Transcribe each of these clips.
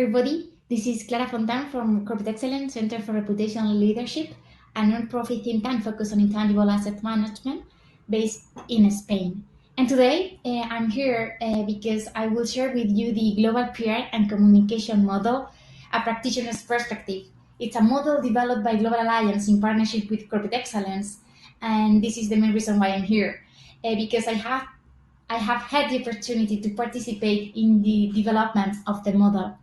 everybody. This is Clara Fontan from Corporate Excellence Center for Reputational Leadership, a non-profit think tank focused on intangible asset management based in Spain. And today I'm here because I will share with you the global PR and communication model, a practitioner's perspective. It's a model developed by Global Alliance in partnership with Corporate Excellence, and this is the main reason why I'm here, because I have had the opportunity to participate in the development of the model.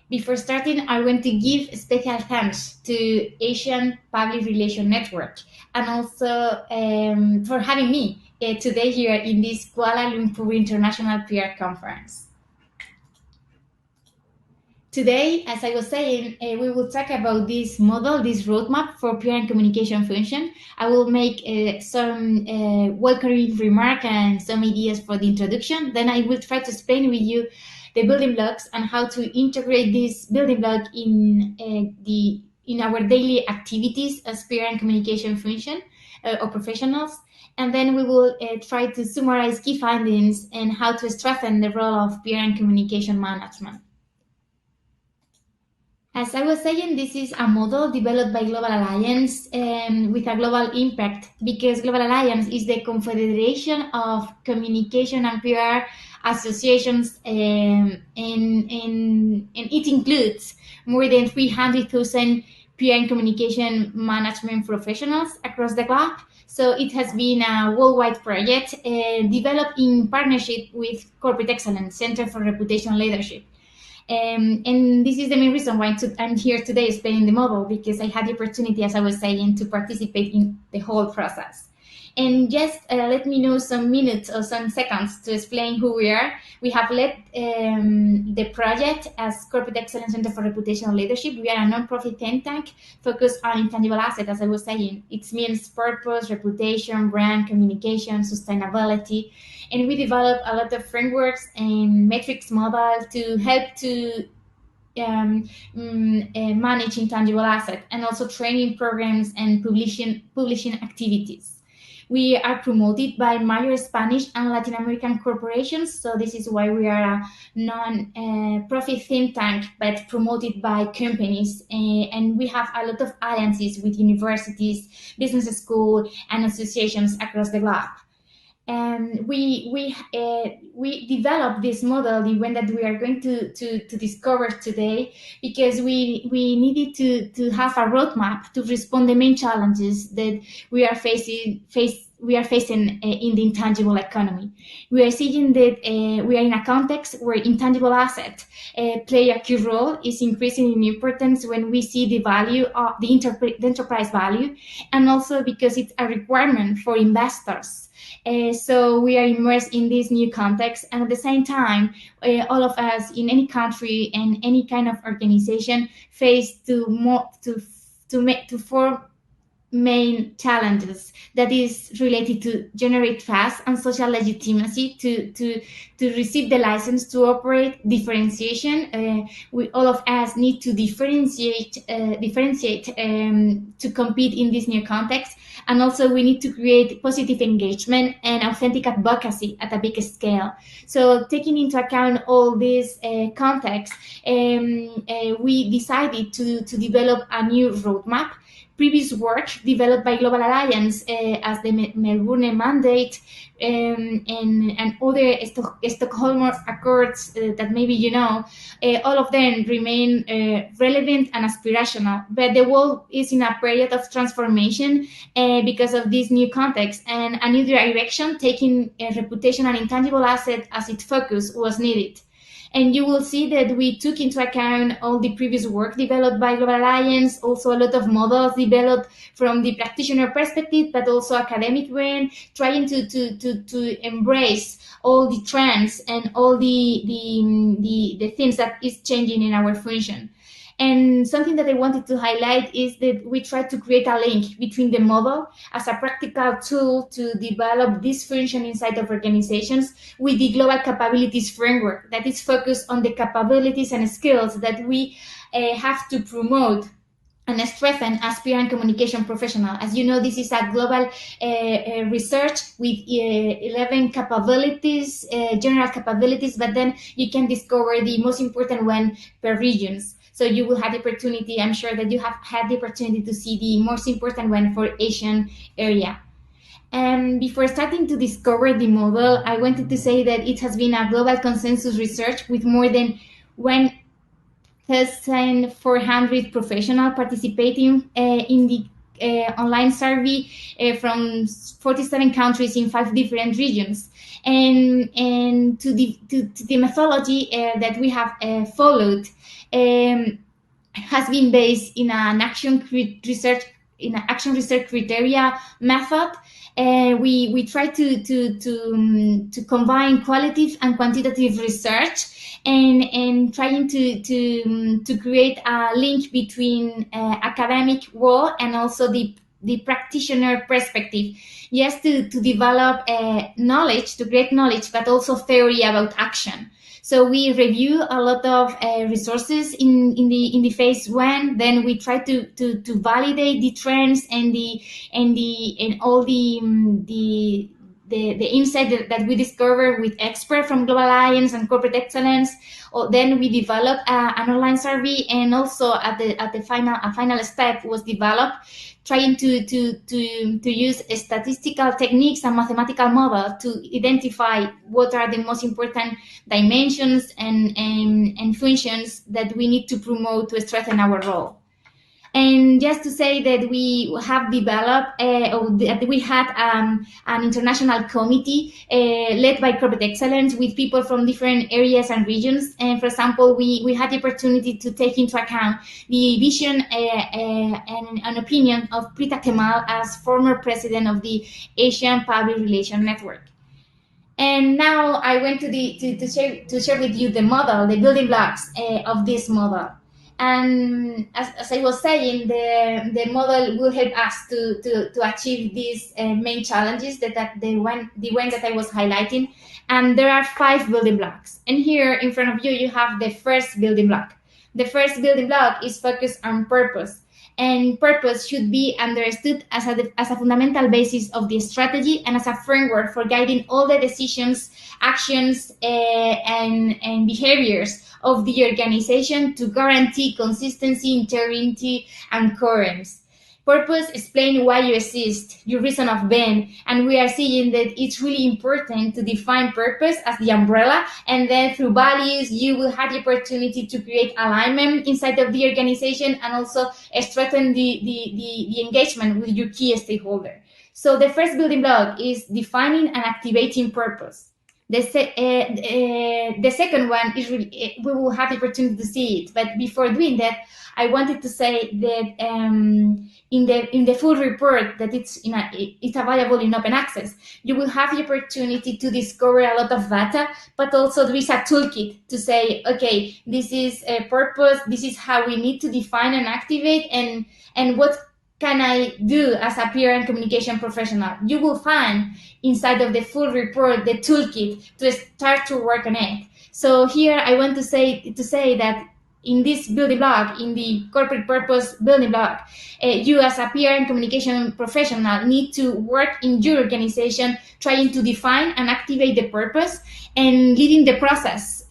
Before starting, I want to give special thanks to Asian Public Relations Network and also for having me today here in this Kuala Lumpur International PR Conference. Today, as I was saying, we will talk about this model, this roadmap for PR and communication function. I will make some welcoming remark and some ideas for the introduction. Then I will try to explain with you the building blocks and how to integrate this building block in our daily activities as PR and communication function or professionals. And then we will try to summarize key findings and how to strengthen the role of PR and communication management. As I was saying, this is a model developed by Global Alliance with a global impact, because Global Alliance is the confederation of communication and PR associations, and it includes more than 300,000 PR and communication management professionals across the globe. So it has been a worldwide project developed in partnership with Corporate Excellence Center for Reputational Leadership. And this is the main reason why I'm here today explaining the model, because I had the opportunity, as I was saying, to participate in the whole process. And just let me know some minutes or some seconds to explain who we are. We have led the project as Corporate Excellence Center for Reputational Leadership. We are a non-profit think tank focused on intangible assets, as I was saying. It means purpose, reputation, brand, communication, sustainability. And we develop a lot of frameworks and metrics models to help to manage intangible assets, and also training programs and publishing activities. We are promoted by major Spanish and Latin American corporations, so this is why we are a non-profit think tank, but promoted by companies. And we have a lot of alliances with universities, business schools, and associations across the globe. And we developed this model, the one that we are going to discover today, because we needed to have a roadmap to respond to the main challenges that we are facing in the intangible economy. We are seeing that we are in a context where intangible assets play a key role, is increasing in importance when we see the value of the enterprise value, and also because it's a requirement for investors. So we are immersed in this new context, and at the same time, all of us in any country and any kind of organization face four main challenges that is related to generate trust and social legitimacy to receive the license to operate, differentiation. We all of us need to differentiate to compete in this new context, and also we need to create positive engagement and authentic advocacy at a big scale. So taking into account all this context, we decided to develop a new roadmap. Previous work developed by Global Alliance as the Melbourne Mandate and other Stockholm Accords that maybe you know, all of them remain relevant and aspirational. But the world is in a period of transformation because of this new context, and a new direction, taking reputation and intangible asset as its focus was needed. And you will see that we took into account all the previous work developed by Global Alliance, also a lot of models developed from the practitioner perspective, but also academic one, trying to embrace all the trends and all the things that is changing in our function. And something that I wanted to highlight is that we try to create a link between the model as a practical tool to develop this function inside of organizations with the global capabilities framework that is focused on the capabilities and skills that we have to promote and strengthen aspirant communication professional. As you know, this is a global research with 11 capabilities, general capabilities, but then you can discover the most important one per regions. So you will have the opportunity, I'm sure that you have had the opportunity to see the most important one for Asian area. And before starting to discover the model, I wanted to say that it has been a global consensus research with more than 1,400 professionals participating in the online survey from 47 countries in 5 different regions. And to the methodology that we have followed has been based in an action research criteria method. We try to combine qualitative and quantitative research, and trying to create a link between academic world and also the practitioner perspective, yes, to develop knowledge, to create knowledge, but also theory about action. So we review a lot of resources in the phase one. Then we try to validate the trends and all the insight that we discover with experts from Global Alliance and Corporate Excellence. Then we develop an online survey, and also at the final step was developed, trying to use statistical techniques and mathematical models to identify what are the most important dimensions and functions that we need to promote to strengthen our role. And just to say that we have developed, or that we had an international committee led by Corporate Excellence with people from different areas and regions. And for example, we had the opportunity to take into account the vision and opinion of Prita Kemal as former president of the Asian Public Relations Network. And now I want to share with you the model, the building blocks of this model. And as I was saying, the model will help us to achieve these main challenges, the one that I was highlighting. And there are 5 building blocks. And here in front of you, you have the first building block. The first building block is focused on purpose. And purpose should be understood as a fundamental basis of the strategy and as a framework for guiding all the decisions, actions, and behaviors of the organization to guarantee consistency, integrity, and coherence. Purpose explains why you exist, your reason of being, and we are seeing that it's really important to define purpose as the umbrella, and then through values you will have the opportunity to create alignment inside of the organization and also strengthen the engagement with your key stakeholder. So the first building block is defining and activating purpose. The second one is really, we will have the opportunity to see it, but before doing that, I wanted to say that in the full report that it's available in open access, you will have the opportunity to discover a lot of data, but also there is a toolkit to say, okay, this is a purpose, this is how we need to define and activate, and what can I do as a PR and communication professional? You will find inside of the full report the toolkit to start to work on it. So here I want to say that in this building block, in the corporate purpose building block, you as a PR and communication professional need to work in your organization trying to define and activate the purpose and leading the process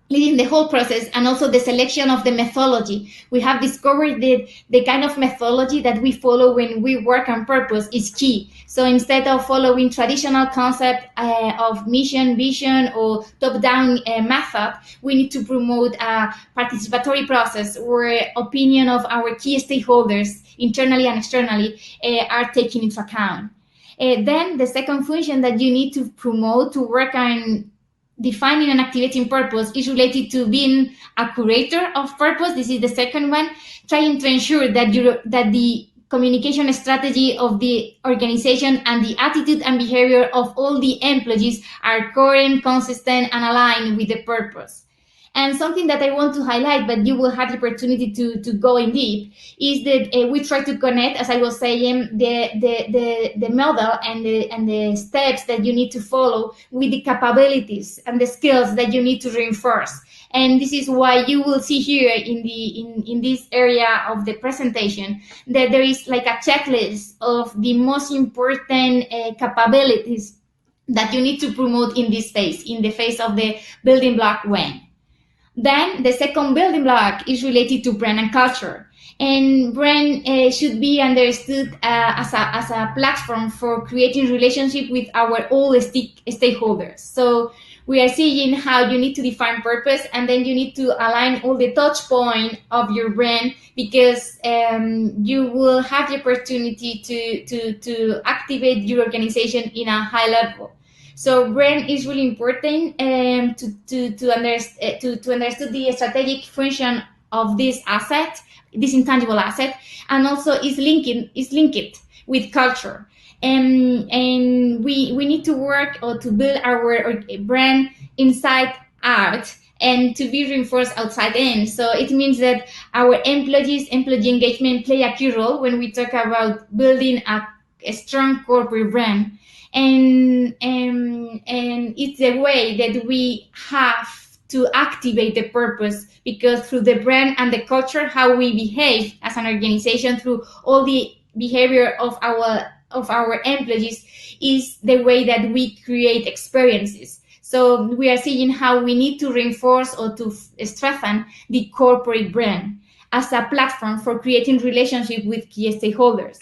leading the whole process, and also the selection of the methodology. We have discovered that the kind of methodology that we follow when we work on purpose is key. So instead of following traditional concept of mission, vision, or top-down method, we need to promote a participatory process where opinion of our key stakeholders, internally and externally, are taken into account. Then the second function that you need to promote to work on defining and activating purpose is related to being a curator of purpose. This is the second one, trying to ensure that the communication strategy of the organization and the attitude and behavior of all the employees are coherent, consistent, and aligned with the purpose. And something that I want to highlight, but you will have the opportunity to go in deep, is that we try to connect, as I was saying, the model and the steps that you need to follow with the capabilities and the skills that you need to reinforce. And this is why you will see here in this area of the presentation that there is like a checklist of the most important capabilities that you need to promote in this phase, in the phase of the building block when. Then the second building block is related to brand and culture. And brand should be understood as a platform for creating relationship with our all stakeholders. So we are seeing how you need to define purpose, and then you need to align all the touch point of your brand, because you will have the opportunity to activate your organization in a high level. So brand is really important to understand the strategic function of this asset, this intangible asset, and also is linked with culture. And we need to work or to build our brand inside out and to be reinforced outside in. So it means that our employee engagement play a key role when we talk about building a strong corporate brand. And it's the way that we have to activate the purpose, because through the brand and the culture, how we behave as an organization through all the behavior of our employees is the way that we create experiences. So we are seeing how we need to reinforce or to strengthen the corporate brand as a platform for creating relationship with key stakeholders.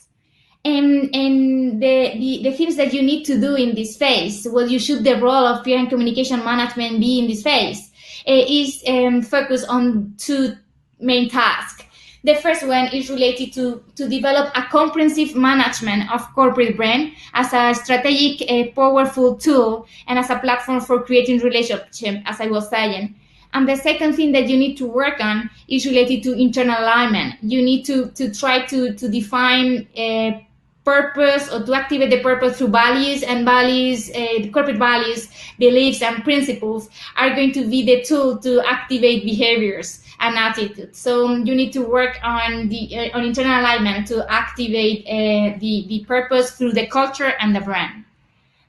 And the things that you need to do in this phase, well, you should the role of PR and communication management be in this phase, is focus on two main tasks. The first one is related to develop a comprehensive management of corporate brand as a strategic, powerful tool and as a platform for creating relationship, as I was saying. And the second thing that you need to work on is related to internal alignment. You need to try to define purpose, or to activate the purpose through values, and values, corporate values, beliefs, and principles are going to be the tool to activate behaviors and attitudes. So you need to work on the on internal alignment to activate the purpose through the culture and the brand.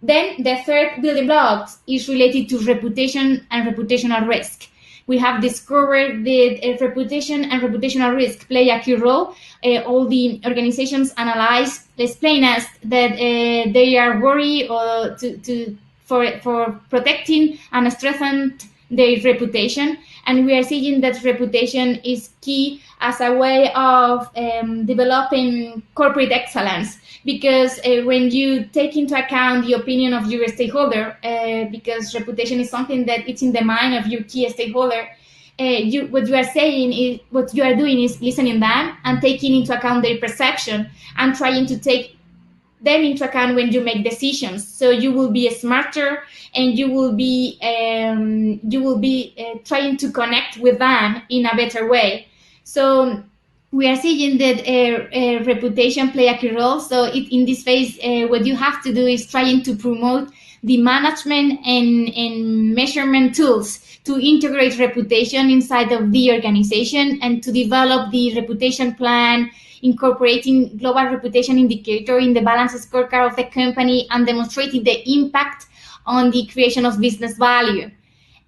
Then the third building block is related to reputation and reputational risk. We have discovered that reputation and reputational risk play a key role. All the organizations analyze explain us that they are worried or for protecting and strengthening their reputation. And we are seeing that reputation is key as a way of developing corporate excellence, because when you take into account the opinion of your stakeholder, because reputation is something that it's in the mind of your key stakeholder, what you are doing is listening them and taking into account their perception and trying to take them into account when you make decisions. So you will be smarter, and you will be trying to connect with them in a better way. So we are seeing that reputation play a key role. So in this phase, what you have to do is trying to promote the management and measurement tools to integrate reputation inside of the organization, and to develop the reputation plan, incorporating global reputation indicator in the balance scorecard of the company, and demonstrating the impact on the creation of business value.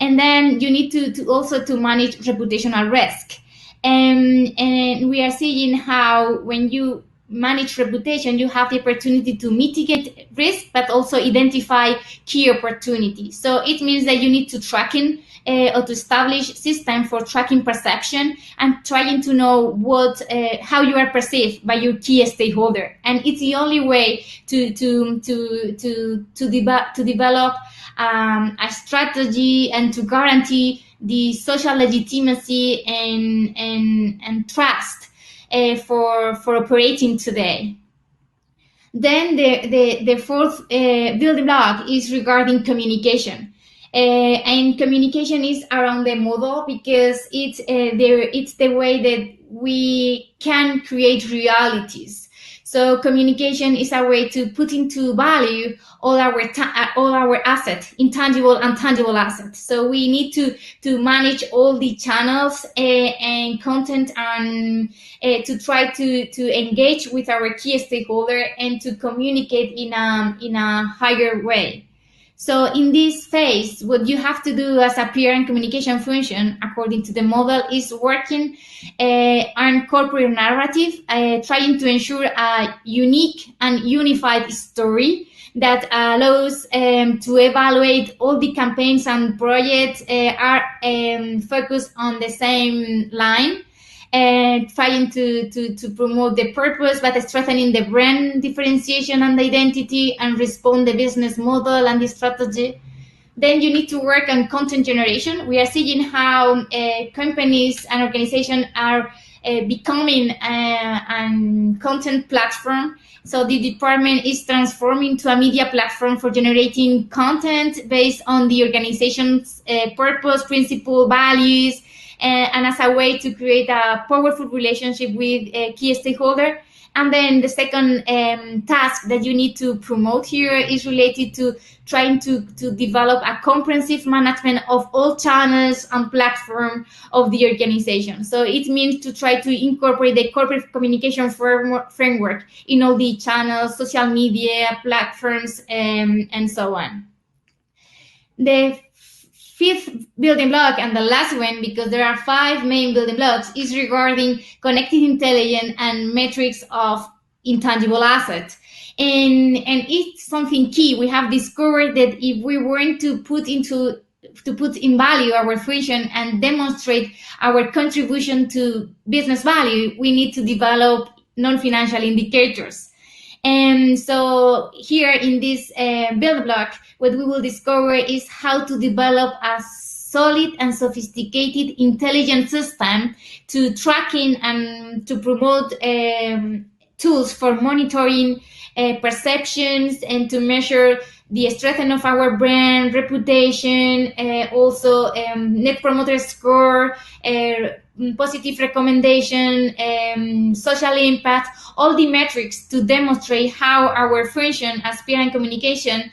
And then you need to also to manage reputational risk. And we are seeing how when you manage reputation, you have the opportunity to mitigate risk, but also identify key opportunities. So it means that you need to tracking or to establish system for tracking perception and trying to know how you are perceived by your key stakeholder. And it's the only way to develop a strategy and to guarantee the social legitimacy and trust for operating today. Then the fourth building block is regarding communication. And communication is around the model, because it's the way that we can create realities. So communication is a way to put into value all our assets, intangible and tangible assets. So we need to manage all the channels and content, and to try to engage with our key stakeholder and to communicate in a higher way. So in this phase, what you have to do as a PR and communication function, according to the model, is working on corporate narrative, trying to ensure a unique and unified story that allows to evaluate all the campaigns and projects are focused on the same line, trying to promote the purpose, but strengthening the brand differentiation and identity, and respond the business model and the strategy. Then you need to work on content generation. We are seeing how companies and organizations are becoming a content platform. So the department is transforming to a media platform for generating content based on the organization's purpose, principle, values, and as a way to create a powerful relationship with a key stakeholder. And then the second task that you need to promote here is related to trying to develop a comprehensive management of all channels and platforms of the organization. So it means to try to incorporate the corporate communication framework in all the channels, social media, platforms, and so on. The fifth building block, and the last one, because there are 5 main building blocks, is regarding connected intelligence and metrics of intangible assets. And it's something key. We have discovered that if we want to put in value our function and demonstrate our contribution to business value, we need to develop non-financial indicators. And so here in this building block, what we will discover is how to develop a solid and sophisticated intelligence system to tracking and to promote tools for monitoring perceptions and to measure the strength of our brand, reputation, also net promoter score, positive recommendation, social impact, all the metrics to demonstrate how our function as PR and communication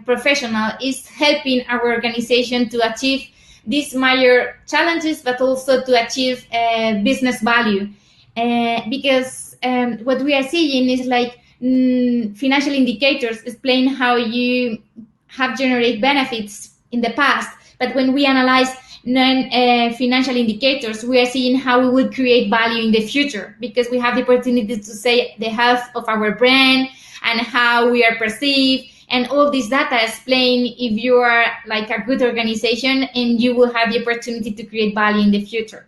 professional is helping our organization to achieve these major challenges, but also to achieve business value. Because what we are seeing is like financial indicators explain how you have generated benefits in the past, but when we analyze non-financial indicators, we are seeing how we will create value in the future, because we have the opportunity to say the health of our brand and how we are perceived, and all this data explain if you are like a good organization, and you will have the opportunity to create value in the future.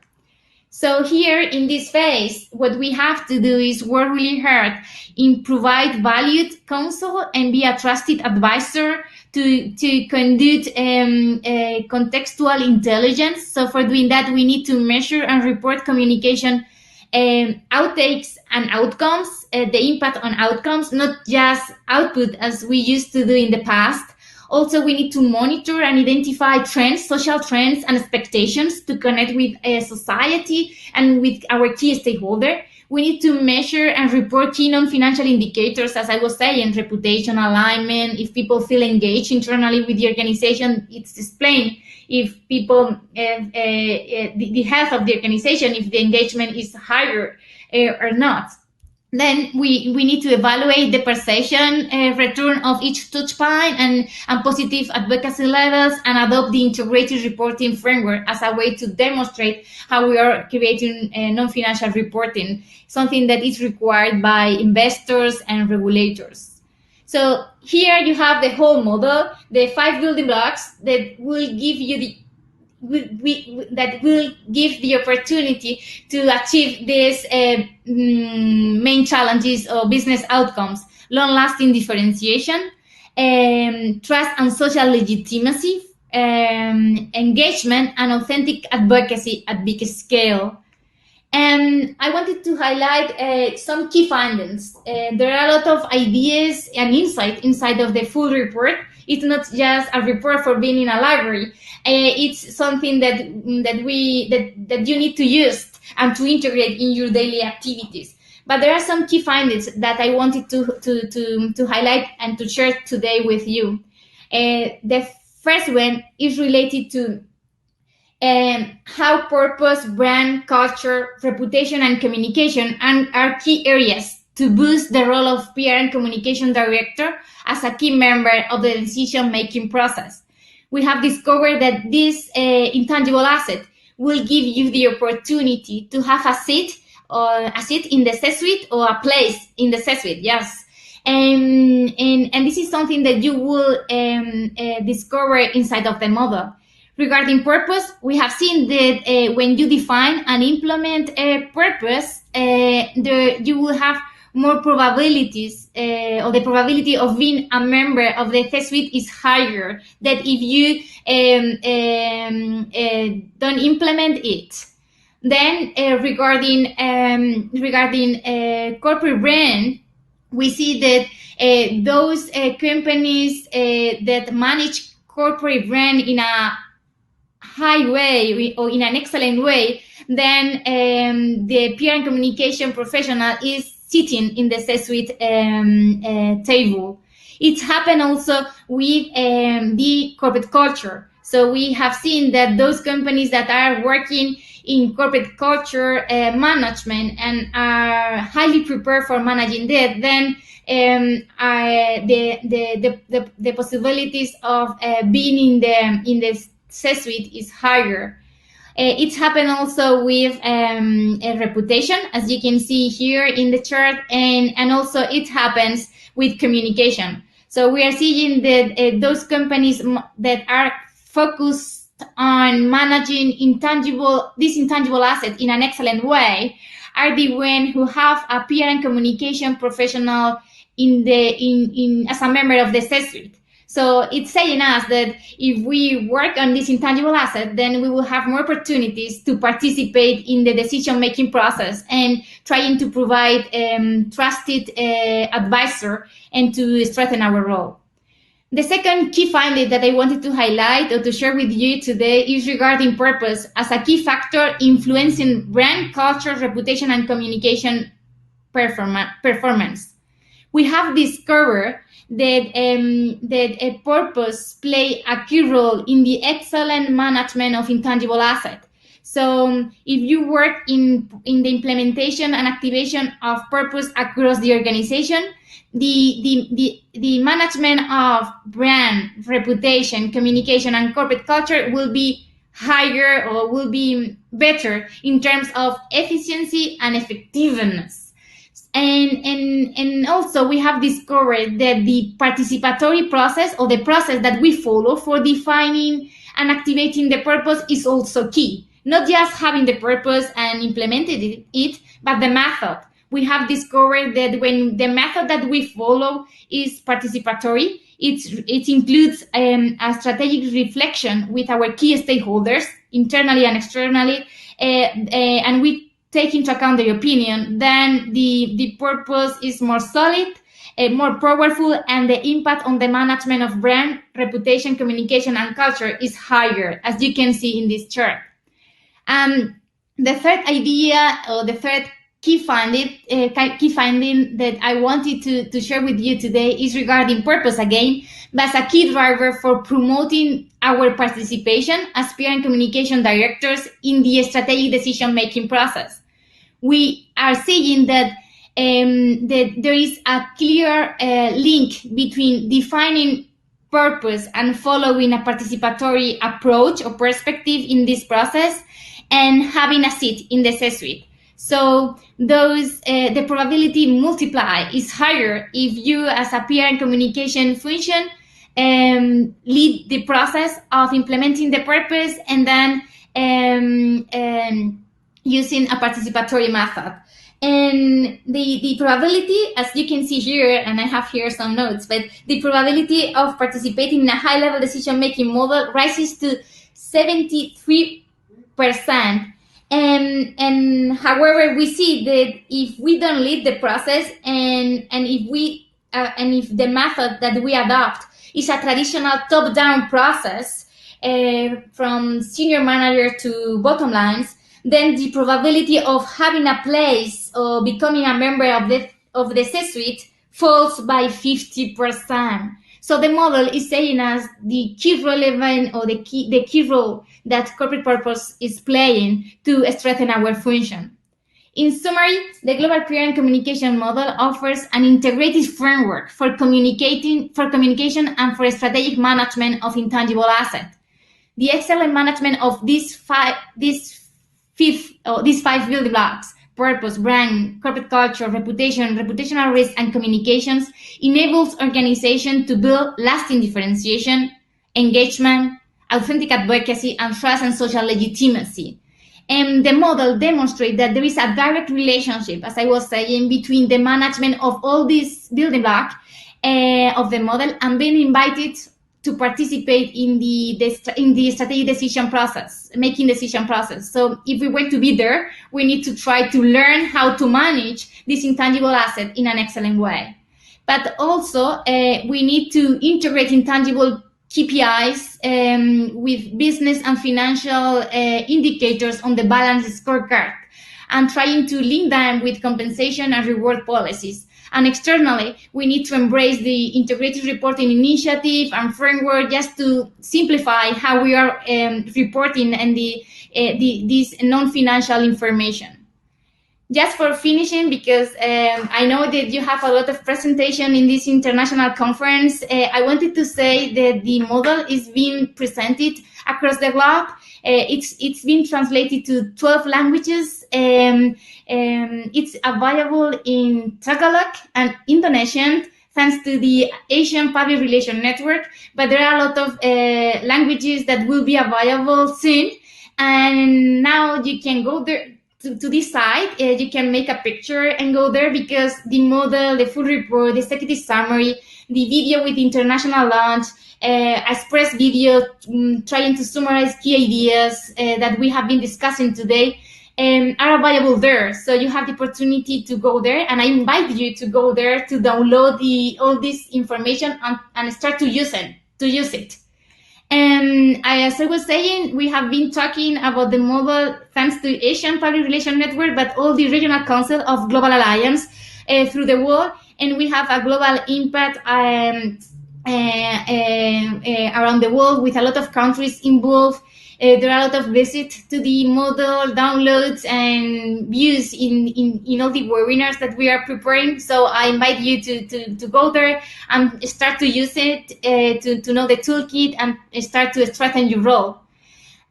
So here in this phase, what we have to do is work really hard in provide valued counsel and be a trusted advisor to conduct contextual intelligence. So for doing that, we need to measure and report communication outtakes and outcomes, the impact on outcomes, not just output as we used to do in the past. Also, we need to monitor and identify trends, social trends and expectations to connect with society and with our key stakeholder. We need to measure and report key non-financial indicators, as I was saying, reputation, alignment. If people feel engaged internally with the organization, it's explained. If people, the health of the organization, if the engagement is higher or not. Then we need to evaluate the perception return of each touch point and positive advocacy levels, and adopt the integrated reporting framework as a way to demonstrate how we are creating non-financial reporting, something that is required by investors and regulators. So here you have the whole model, the 5 building blocks that will give you that will give the opportunity to achieve these main challenges or business outcomes: long-lasting differentiation, trust and social legitimacy, engagement, and authentic advocacy at big scale. And I wanted to highlight some key findings. There are a lot of ideas and insight inside of the full report. It's not just a report for being in a library. It's something that you need to use and to integrate in your daily activities. But there are some key findings that I wanted to highlight and to share today with you. The first one is related to how purpose, brand, culture, reputation, and communication are key areas to boost the role of PR and communication director as a key member of the decision-making process. We have discovered that this intangible asset will give you the opportunity to have a seat in the C-suite or a place in the C-suite. Yes. And this is something that you will discover inside of the model. Regarding purpose, we have seen that when you define and implement a purpose, you will have more probabilities, or the probability of being a member of the C-suite is higher than if you don't implement it. Then regarding corporate brand, we see that those companies that manage corporate brand in a high way or in an excellent way, then the PR and communication professional is sitting in the C-suite table. It happened also with the corporate culture. So we have seen that those companies that are working in corporate culture management and are highly prepared for managing that, then the possibilities of being in the C-suite is higher. It's happened also with a reputation, as you can see here in the chart, and also it happens with communication. So we are seeing that those companies that are focused on managing this intangible asset in an excellent way are the ones who have a PR and communication professional as a member of the C-suite. So it's saying us that if we work on this intangible asset, then we will have more opportunities to participate in the decision-making process and trying to provide trusted advisor and to strengthen our role. The second key finding that I wanted to highlight or to share with you today is regarding purpose as a key factor influencing brand, culture, reputation, and communication performance. We have discovered that a purpose play a key role in the excellent management of intangible asset. So if you work in the implementation and activation of purpose across the organization, the management of brand, reputation, communication, and corporate culture will be higher or will be better in terms of efficiency and effectiveness. And also we have discovered that the participatory process or the process that we follow for defining and activating the purpose is also key. Not just having the purpose and implementing it, but the method. We have discovered that when the method that we follow is participatory, it includes a strategic reflection with our key stakeholders, internally and externally, and we take into account their opinion, then the purpose is more solid, more powerful, and the impact on the management of brand, reputation, communication, and culture is higher, as you can see in this chart. The third idea, or the third key finding that I wanted to share with you today is regarding purpose again, but as a key driver for promoting our participation as PR and communication directors in the strategic decision-making process. We are seeing that there is a clear link between defining purpose and following a participatory approach or perspective in this process and having a seat in the C-suite. So the probability multiply is higher if you as a PR and communication function lead the process of implementing the purpose and then using a participatory method. And the probability, as you can see here, and I have here some notes, but the probability of participating in a high-level decision-making model rises to 73%. And however, we see that if we don't lead the process and if the method that we adopt is a traditional top-down process from senior manager to bottom lines, then the probability of having a place or becoming a member of the C-suite falls by 50%. So the model is saying us the key relevant or the key role that corporate purpose is playing to strengthen our function. In summary, the Global PR and Communication model offers an integrated framework for communication and for strategic management of intangible assets. The excellent management of these five building blocks: purpose, brand, corporate culture, reputation, reputational risk, and communications, enables organizations to build lasting differentiation, engagement, authentic advocacy, and trust and social legitimacy. And the model demonstrates that there is a direct relationship, as I was saying, between the management of all these building blocks of the model and being invited to participate in the strategic decision process, making decision process. So if we want to be there, we need to try to learn how to manage this intangible asset in an excellent way. But also, we need to integrate intangible KPIs with business and financial indicators on the balanced scorecard, and trying to link them with compensation and reward policies. And externally, we need to embrace the integrated reporting initiative and framework just to simplify how we are reporting and this non-financial information. Just for finishing, because I know that you have a lot of presentation in this international conference, I wanted to say that the model is being presented across the globe. It's been translated to 12 languages. It's available in Tagalog and Indonesian, thanks to the Asian Public Relations Network. But there are a lot of languages that will be available soon. And now you can go there to this site. You can make a picture and go there, because the model, the full report, the executive summary, the video with international launch, express video trying to summarize key ideas that we have been discussing today are available there. So you have the opportunity to go there, and I invite you to go there to download all this information and start to use it. And as I was saying, we have been talking about the model thanks to Asian Public Relations Network, but all the regional council of Global Alliance through the world. And we have a global impact around the world with a lot of countries involved. There are a lot of visits to the model, downloads, and views in all the webinars that we are preparing. So I invite you to go there and start to use it, to know the toolkit and start to strengthen your role.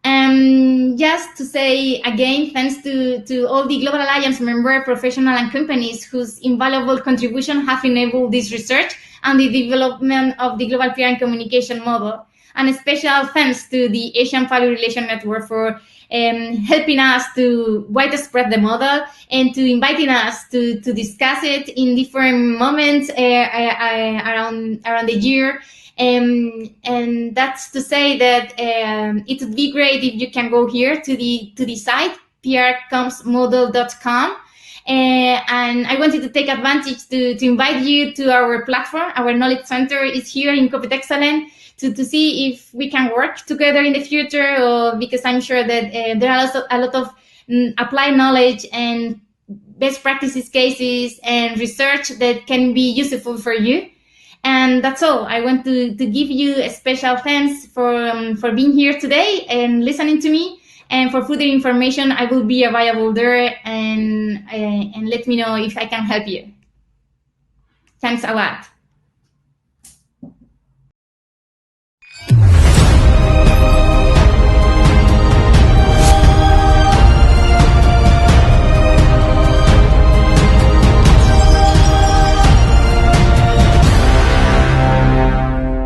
Just to say again, thanks to all the Global Alliance member professionals and companies whose invaluable contribution have enabled this research and the development of the Global PR and Communication model. And a special thanks to the Asian Public Relations Network for helping us to widespread the model and to inviting us to discuss it in different moments around the year. And that's to say that it would be great if you can go here to the site, prcommsmodel.com. And I wanted to take advantage to invite you to our platform. Our knowledge center is here in Corporate Excellence, to see if we can work together in the future, or because I'm sure that there are also a lot of applied knowledge and best practices cases and research that can be useful for you. And that's all. I want to give you a special thanks for being here today and listening to me. And for further information, I will be available there, and let me know if I can help you. Thanks a lot.